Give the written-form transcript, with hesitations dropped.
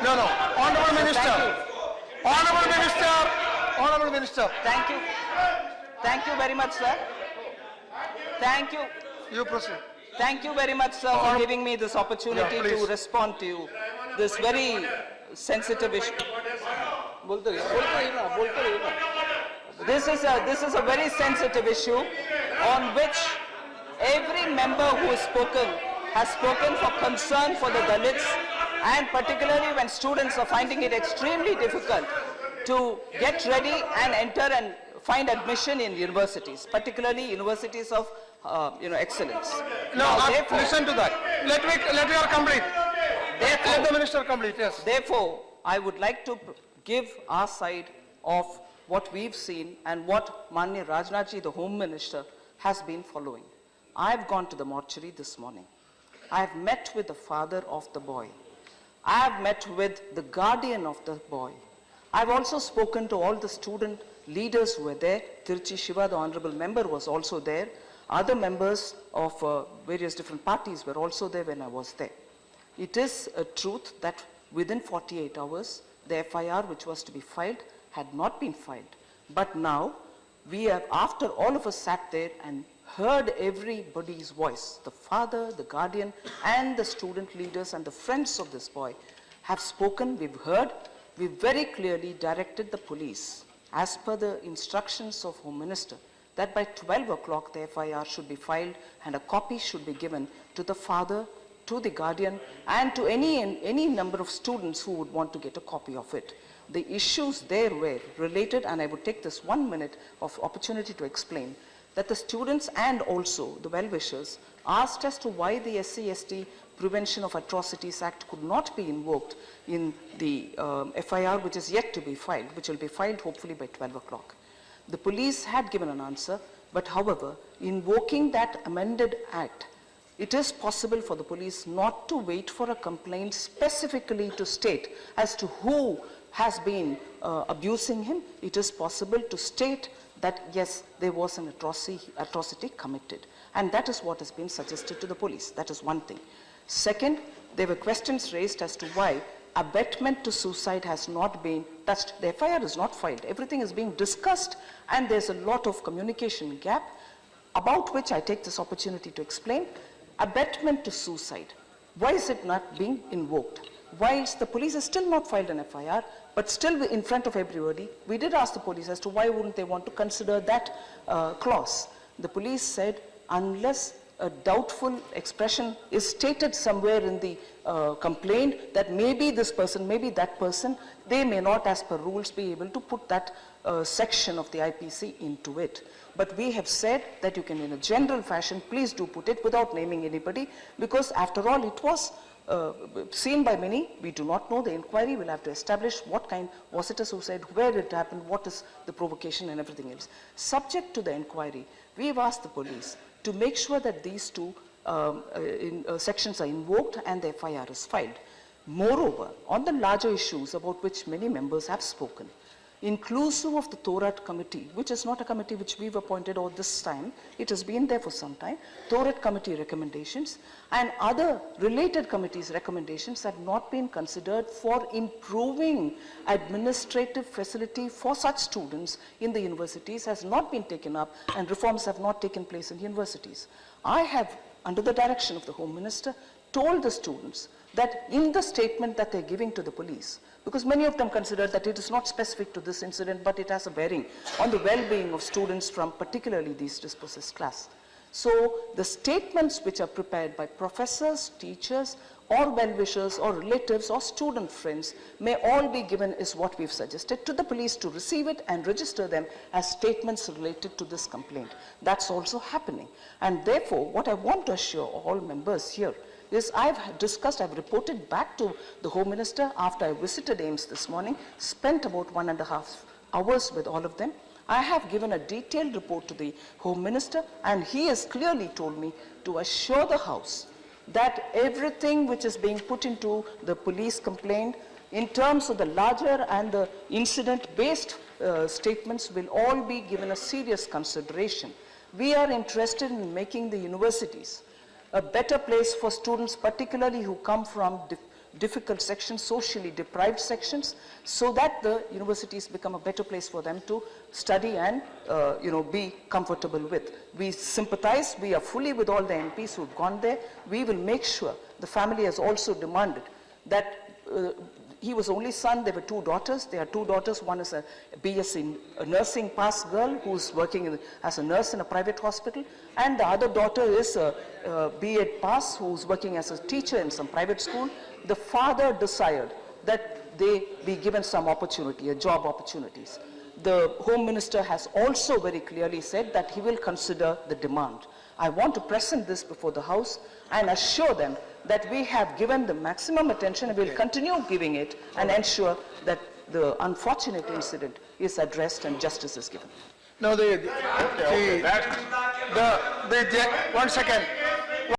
No, no. Honorable Minister. Honorable Minister. Honorable Minister. Thank you. Thank you very much, sir. Thank you. You proceed. Thank you very much, sir, for giving me this opportunity to respond to you. This very sensitive issue. This is a very sensitive issue on which every member who has spoken for concern for the Dalits, and particularly when students are finding it extremely difficult to get ready and enter and find admission in universities, particularly universities of excellence. No, listen to that. Let me complete. Let the minister complete. Yes. Therefore, I would like to give our side of what we've seen and what Manya Rajnaji, the Home Minister, has been following. I've gone to the mortuary this morning. I've met with the father of the boy. I've met with the guardian of the boy. I've also spoken to all the student leaders who were there. Tiruchi Shiva, the honorable member, was also there. Other members of various different parties were also there when I was there. It is a truth that within 48 hours, the FIR which was to be filed had not been filed. But now, we have, after all of us sat there and heard everybody's voice, the father, the guardian, and the student leaders and the friends of this boy have spoken, we've heard, we very clearly directed the police, as per the instructions of Home Minister, that by 12 o'clock the FIR should be filed and a copy should be given to the father, to the guardian, and to any number of students who would want to get a copy of it. The issues there were related, and I would take this 1 minute of opportunity to explain, that the students and also the well-wishers asked as to why the SC/ST Prevention of Atrocities Act could not be invoked in the FIR which is yet to be filed, which will be filed hopefully by 12 o'clock. The police had given an answer, but however, invoking that amended act, it is possible for the police not to wait for a complaint specifically to state as to who has been abusing him. It is possible to state that yes, there was an atrocity committed. And that is what has been suggested to the police. That is one thing. Second, there were questions raised as to why abetment to suicide has not been touched. The FIR is not filed. Everything is being discussed, and there's a lot of communication gap, about which I take this opportunity to explain. Abetment to suicide, why is it not being invoked? Whilst the police has still not filed an FIR, but still in front of everybody, we did ask the police as to why wouldn't they want to consider that clause. The police said, unless a doubtful expression is stated somewhere in the complaint that maybe this person, maybe that person, they may not, as per rules, be able to put that section of the IPC into it. But we have said that you can, in a general fashion, please do put it without naming anybody, because after all, it was seen by many. We do not know. The inquiry will have to establish what kind, was it a suicide, where it happened, what is the provocation and everything else. Subject to the inquiry, we've asked the police to make sure that these two sections are invoked and the FIR is filed. Moreover, on the larger issues about which many members have spoken, inclusive of the Thorat committee, which is not a committee which we've appointed all this time, it has been there for some time, Thorat committee recommendations and other related committees' recommendations have not been considered for improving administrative facility for such students in the universities, has not been taken up, and reforms have not taken place in universities. I have, under the direction of the Home Minister, told the students that in the statement that they're giving to the police, because many of them consider that it is not specific to this incident, but it has a bearing on the well-being of students from particularly these dispossessed class. So the statements which are prepared by professors, teachers, or well-wishers, or relatives, or student friends may all be given, is what we've suggested, to the police to receive it and register them as statements related to this complaint. That's also happening. And therefore, what I want to assure all members here is I've reported back to the Home Minister after I visited AIMS this morning, spent about 1.5 hours with all of them. I have given a detailed report to the Home Minister, and he has clearly told me to assure the House that everything which is being put into the police complaint in terms of the larger and the incident-based statements will all be given a serious consideration. We are interested in making the universities a better place for students, particularly who come from difficult sections, socially deprived sections, so that the universities become a better place for them to study and be comfortable with. We sympathize, we are fully with all the MPs who've gone there. We will make sure, the family has also demanded that he was only son, there were two daughters. There are two daughters. One is a BSc nursing pass girl who's working as a nurse in a private hospital. And the other daughter is a B.Ed pass who's working as a teacher in some private school. The father desired that they be given some opportunity, job opportunities. The Home Minister has also very clearly said that he will consider the demand. I want to present this before the House and assure them that we have given the maximum attention and will continue giving it and ensure that the unfortunate incident is addressed and justice is given. No, one second.